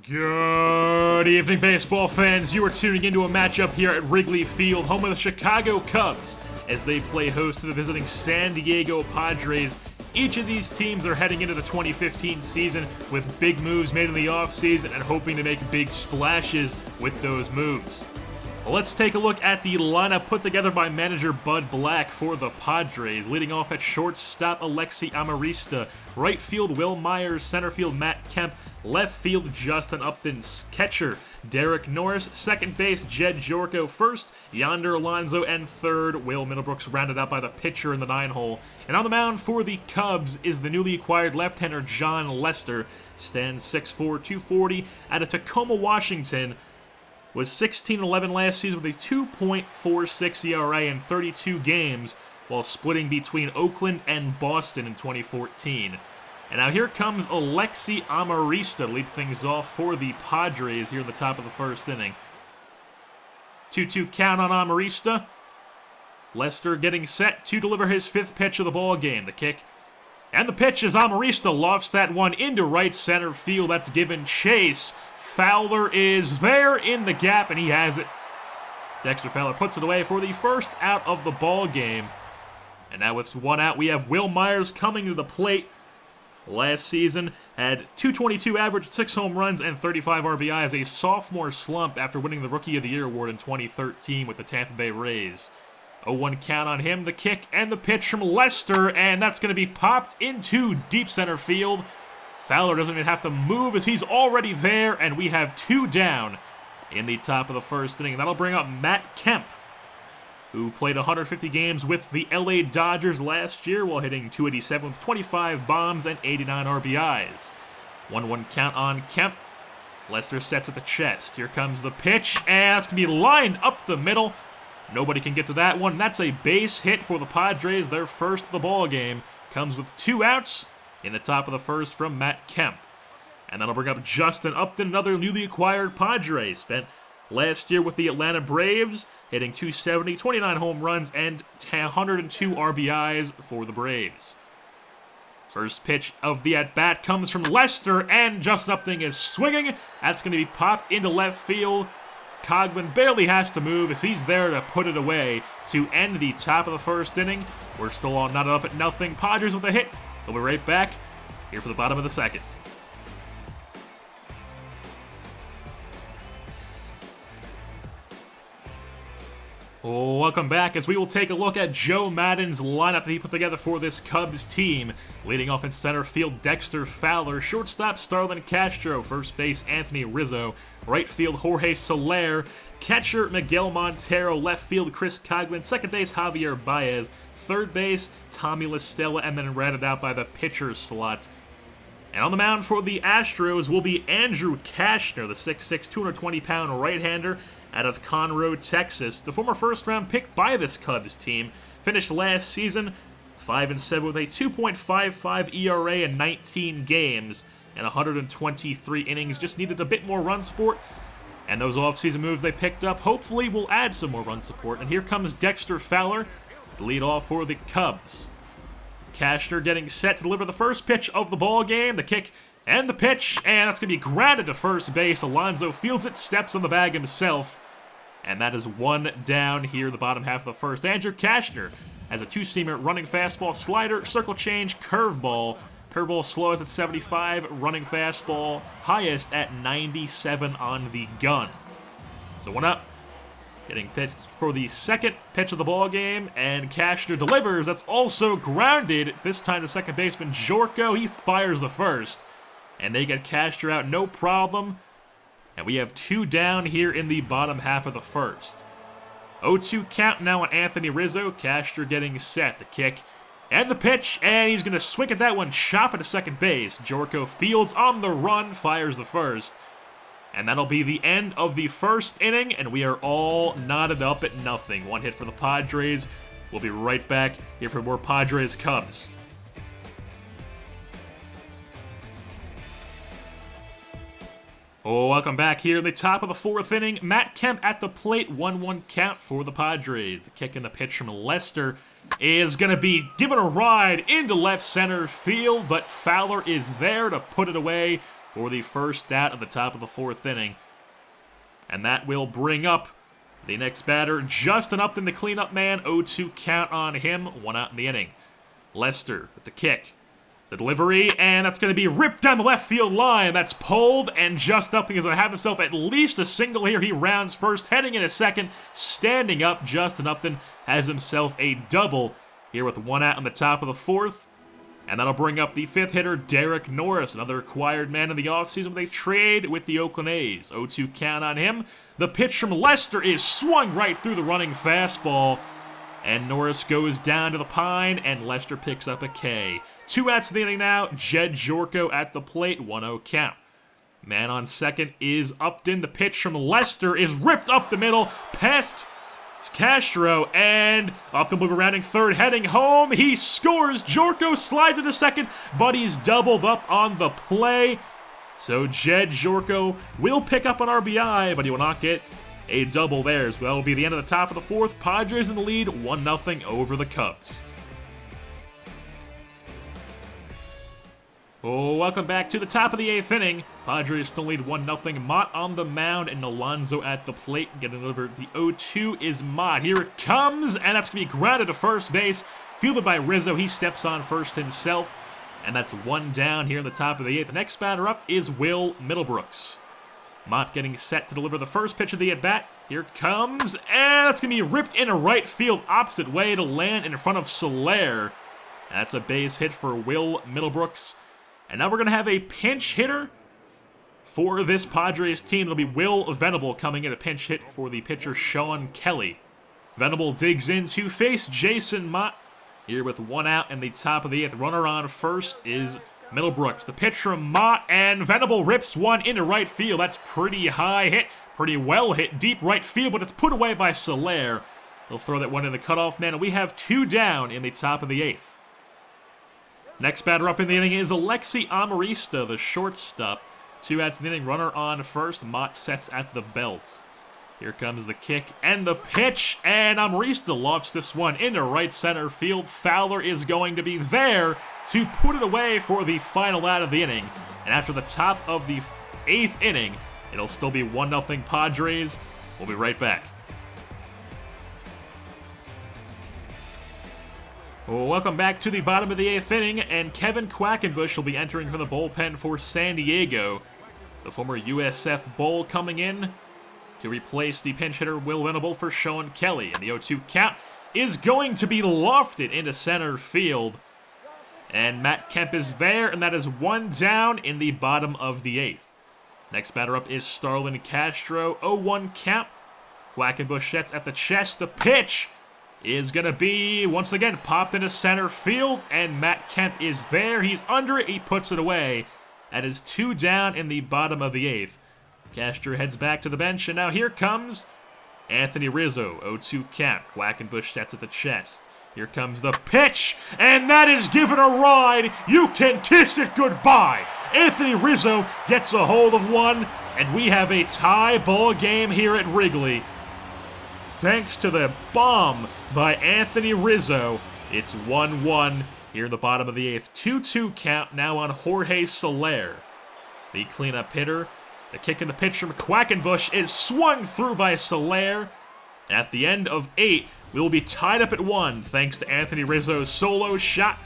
Good evening, baseball fans. You are tuning into a matchup here at Wrigley Field, home of the Chicago Cubs, as they play host to the visiting San Diego Padres. Each of these teams are heading into the 2015 season with big moves made in the offseason and hoping to make big splashes with those moves. Well, let's take a look at the lineup put together by manager Bud Black for the Padres. Leading off at shortstop, Alexi Amarista. Right field, Will Myers. Center field, Matt Kemp. Left field, Justin Upton. Catcher, Derek Norris. Second base, Jed Jorko. First, Yonder Alonso. And third, Will Middlebrooks, rounded out by the pitcher in the 9-hole. And on the mound for the Cubs is the newly acquired left-hander John Lester. Stands 6'4", 240 out of Tacoma, Washington. Was 16-11 last season with a 2.46 ERA in 32 games, while splitting between Oakland and Boston in 2014. And now here comes Alexi Amarista to lead things off for the Padres here in the top of the first inning. 2-2 count on Amarista. Lester getting set to deliver his fifth pitch of the ball game. The kick and the pitch as Amarista lofts that one into right center field. That's given chase. Fowler is there in the gap, and he has it. Dexter Fowler puts it away for the first out of the ball game. And now with one out, we have Will Myers coming to the plate. Last season had .222 average, 6 home runs, and 35 RBIs, a sophomore slump after winning the Rookie of the Year award in 2013 with the Tampa Bay Rays. 0-1 count on him, the kick and the pitch from Lester, and that's going to be popped into deep center field. Fowler doesn't even have to move as he's already there, and we have 2 down in the top of the first inning. That'll bring up Matt Kemp, who played 150 games with the LA Dodgers last year while hitting .287 with 25 bombs and 89 RBIs. 1-1 count on Kemp. Lester sets at the chest. Here comes the pitch, and it's going to be lined up the middle. Nobody can get to that one. That's a base hit for the Padres. Their first of the ball game comes with 2 outs in the top of the first from Matt Kemp. And that'll bring up Justin Upton, another newly acquired Padre. Spent last year with the Atlanta Braves, hitting .270, 29 home runs, and 102 RBIs for the Braves. First pitch of the at-bat comes from Lester, and Justin Upton is swinging. That's going to be popped into left field. Coghlan barely has to move as he's there to put it away to end the top of the first inning. We're still all knotted up at nothing. Padres with a hit. We'll be right back here for the bottom of the second. Welcome back as we will take a look at Joe Maddon's lineup that he put together for this Cubs team. Leading off in center field, Dexter Fowler. Shortstop, Starlin Castro. First base, Anthony Rizzo. Right field, Jorge Soler. Catcher, Miguel Montero. Left field, Chris Coghlan. Second base, Javier Baez. Third base, Tommy La Stella, and then rounded out by the pitcher slot. And on the mound for the Astros will be Andrew Cashner, the 6'6", 220-pound right-hander out of Conroe, Texas. The former first-round pick by this Cubs team finished last season 5-7 with a 2.55 ERA in 19 games and 123 innings. Just needed a bit more run support, and those offseason moves they picked up hopefully will add some more run support. And here comes Dexter Fowler, the lead off for the Cubs. Cashner getting set to deliver the first pitch of the ball game. The kick and the pitch, and that's going to be grounded to first base. Alonso fields it, steps on the bag himself, and that is 1 down here in the bottom half of the first. Andrew Cashner has a 2-seamer, running fastball, slider, circle change, curveball. Curveball slowest at 75, running fastball highest at 97 on the gun. So 1 up. Getting pitched for the second pitch of the ball game, and Cashner delivers. That's also grounded. This time to second baseman Jorko. He fires the first, and they get Cashner out no problem. And we have 2 down here in the bottom half of the first. 0-2 count now on Anthony Rizzo. Cashner getting set. The kick and the pitch, and he's going to swing at that one, chop it to second base. Jorko fields on the run, fires the first. And that'll be the end of the first inning, and we are all knotted up at nothing. 1 hit for the Padres. We'll be right back here for more Padres Cubs. Welcome back here in the top of the 4th inning. Matt Kemp at the plate, 1-1 count for the Padres. The kick and the pitch from Lester is going to be given a ride into left center field, but Fowler is there to put it away for the first out at the top of the 4th inning. And that will bring up the next batter, Justin Upton, the cleanup man. 0-2 count on him, 1 out in the inning. Lester with the kick. The delivery, and that's going to be ripped down the left field line. That's pulled, and Justin Upton is going to have himself at least a single here. He rounds first, heading into second, standing up. Justin Upton has himself a double here with 1 out on the top of the 4th. And that'll bring up the 5th hitter, Derek Norris, another acquired man in the offseason. They trade with the Oakland A's. 0-2 count on him. The pitch from Lester is swung right through the running fastball. And Norris goes down to the pine, and Lester picks up a K. 2 outs in the inning now. Jed Jorko at the plate, 1-0 count. Man on second is Upton. The pitch from Lester is ripped up the middle, past Castro, and Upton will be rounding third, heading home. He scores. Jorko slides into second, but he's doubled up on the play. So Jed Jorko will pick up an RBI, but he will not get a double there. So that will be the end of the top of the 4th. Padres in the lead, 1-0 over the Cubs. Oh, welcome back to the top of the 8th inning. Padres still lead 1-0. Mott on the mound and Alonso at the plate. Getting delivered. The 0-2 is Mott. Here it comes, and that's going to be grounded to first base. Fielded by Rizzo. He steps on first himself, and that's 1 down here in the top of the 8th. The next batter up is Will Middlebrooks. Mott getting set to deliver the first pitch of the at-bat. Here it comes, and that's going to be ripped into right field opposite way to land in front of Soler. That's a base hit for Will Middlebrooks. And now we're going to have a pinch hitter for this Padres team. It'll be Will Venable coming in a pinch hit for the pitcher Sean Kelly. Venable digs in to face Jason Mott here with 1 out in the top of the 8th. Runner on first is Middlebrooks. The pitch from Mott, and Venable rips one into right field. That's pretty high hit, pretty well hit, deep right field, but it's put away by Soler. He'll throw that one in the cutoff man, and we have 2 down in the top of the 8th. Next batter up in the inning is Alexi Amarista, the shortstop. 2 outs in the inning, runner on first. Mott sets at the belt. Here comes the kick and the pitch, and Amarista lofts this one into right center field. Fowler is going to be there to put it away for the final out of the inning. And after the top of the 8th inning, it'll still be 1-0 Padres. We'll be right back. Well, welcome back to the bottom of the 8th inning, and Kevin Quackenbush will be entering from the bullpen for San Diego. The former USF Bull coming in to replace the pinch hitter Will Venable for Sean Kelly. And the 0-2 count is going to be lofted into center field. And Matt Kemp is there, and that is 1 down in the bottom of the 8th. Next batter up is Starlin Castro. 0-1 count. Quackenbush sets at the chest. The pitch is going to be, once again, popped into center field, and Matt Kemp is there. He's under it. He puts it away. That is 2 down in the bottom of the 8th. Castro heads back to the bench, and now here comes Anthony Rizzo. 0-2 count. Quackenbush sets at the chest. Here comes the pitch, and that is given a ride. You can kiss it goodbye. Anthony Rizzo gets a hold of one, and we have a tie ball game here at Wrigley. Thanks to the bomb by Anthony Rizzo, it's 1-1 here in the bottom of the 8th. 2-2 count now on Jorge Soler. The cleanup hitter. The kick and the pitch from Quackenbush is swung through by Soler. At the end of 8, we will be tied up at 1 thanks to Anthony Rizzo's solo shot.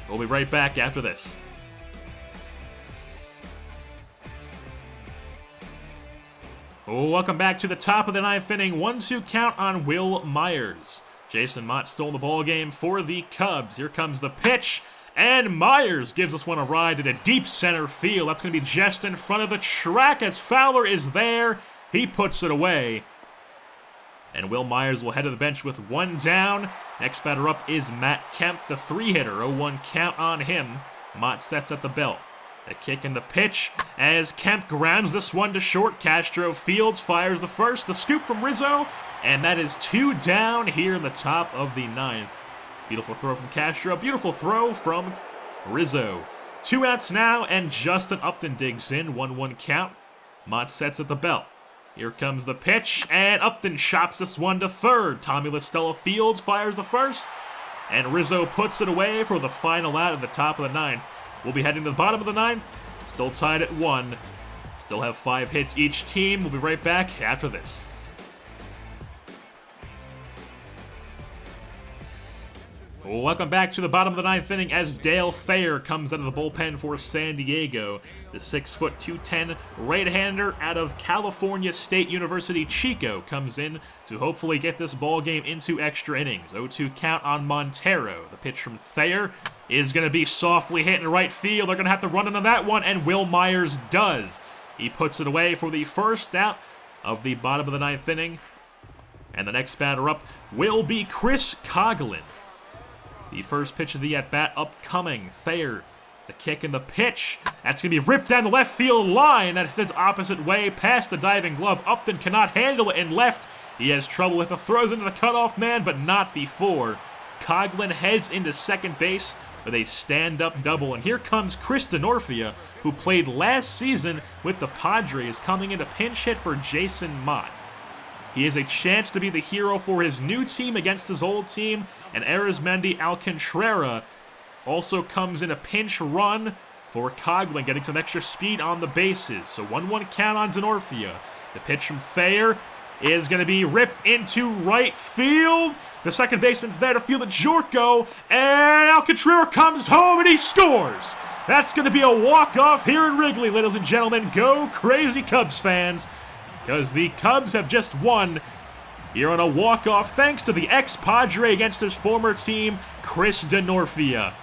We'll be right back after this. Welcome back to the top of the 9th inning. 1-2 count on Will Myers. Jason Mott still in the ballgame for the Cubs. Here comes the pitch, and Myers gives us one a ride to the deep center field. That's going to be just in front of the track as Fowler is there. He puts it away. And Will Myers will head to the bench with 1 down. Next batter up is Matt Kemp, the 3-hitter. 0-1 count on him. Mott sets at the belt. The kick and the pitch as Kemp grounds this one to short. Castro fields, fires the first. The scoop from Rizzo, and that is 2 down here in the top of the 9th. Beautiful throw from Castro. Beautiful throw from Rizzo. 2 outs now, and Justin Upton digs in. 1-1 count. Mott sets at the belt. Here comes the pitch, and Upton chops this one to third. Tommy LaStella fields, fires the first, and Rizzo puts it away for the final out at the top of the 9th. We'll be heading to the bottom of the 9th. Still tied at 1. Still have 5 hits each team. We'll be right back after this. Welcome back to the bottom of the 9th inning as Dale Thayer comes out of the bullpen for San Diego. The 6', 210 right-hander out of California State University, Chico, comes in to hopefully get this ball game into extra innings. 0-2 count on Montero. The pitch from Thayer is going to be softly hit in right field. They're going to have to run into that one, and Will Myers does. He puts it away for the first out of the bottom of the 9th inning. And the next batter up will be Chris Coghlan. The first pitch of the at-bat upcoming. Thayer, the kick and the pitch. That's going to be ripped down the left field line. That hits its opposite way past the diving glove. Upton cannot handle it in left. He has trouble with it. Throws into the cutoff man, but not before. Coghlan heads into second base with a stand-up double. And here comes Chris Denorfia, who played last season with the Padres, coming in to pinch hit for Jason Mott. He has a chance to be the hero for his new team against his old team, and Arizmendi Alcantara also comes in a pinch run for Coghlan, getting some extra speed on the bases. So 1-1 count on Denorfia. The pitch from Thayer is going to be ripped into right field. The second baseman's there to field at Jorko, and Alcantara comes home and he scores. That's going to be a walk-off here in Wrigley, ladies and gentlemen. Go crazy Cubs fans, because the Cubs have just won here on a walk-off thanks to the ex-Padre against his former team, Chris Denorfia.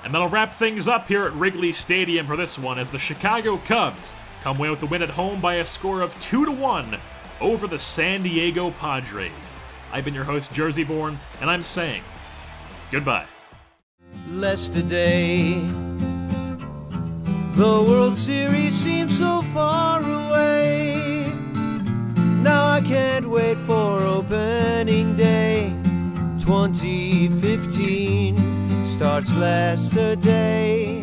And that'll wrap things up here at Wrigley Stadium for this one as the Chicago Cubs come away with the win at home by a score of 2-1 over the San Diego Padres. I've been your host, JerseyBorn, and I'm saying goodbye. Yesterday, the World Series seems so far away. Now I can't wait for opening day. 2015 starts yesterday.